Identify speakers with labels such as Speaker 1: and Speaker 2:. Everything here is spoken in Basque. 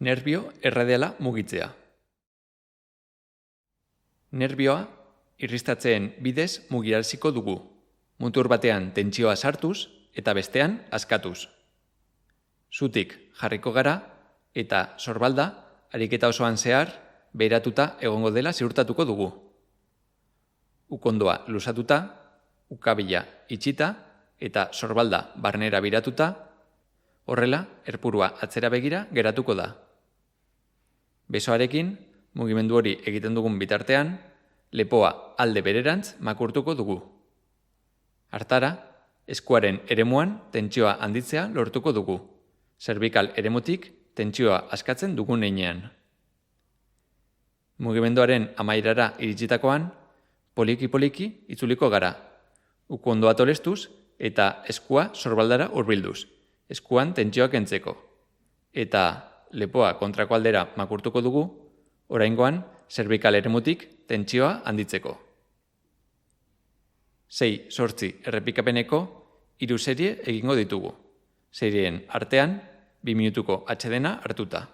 Speaker 1: Nerbio erradiala mugitzea. Nerbioa irristatzeen bidez mugiaraziko dugu. Mutur batean tentsioa sartuz eta bestean askatuz. Zutik jarriko gara eta sorbalda ariketa osoan zehar beheratuta egongo dela ziurtatuko dugu. Ukondoa luzatuta, ukabila itxita eta sorbalda barnera biratuta, horrela erpurua atzera begira geratuko da. Besoarekin, mugimendu hori egiten dugun bitartean, lepoa alde bererantz makurtuko dugu. Hartara, eskuaren eremuan tentsioa handitzea lortuko dugu. Zerbikal eremutik tentsioa askatzen dugun heinean. Mugimenduaren amaierara iritsitakoan, poliki-poliki itzuliko gara. Ukondoa tolestuz eta eskua sorbaldara hurbilduz, eskuan tentsioa kentzeko. Eta lepoa kontrako aldera makurtuko dugu, oraingoan zerbikal eremutik tentsioa handitzeko. 6-8 errepikapeneko 3 serie egingo ditugu. Serien artean 2 minutuko atsedena hartuta.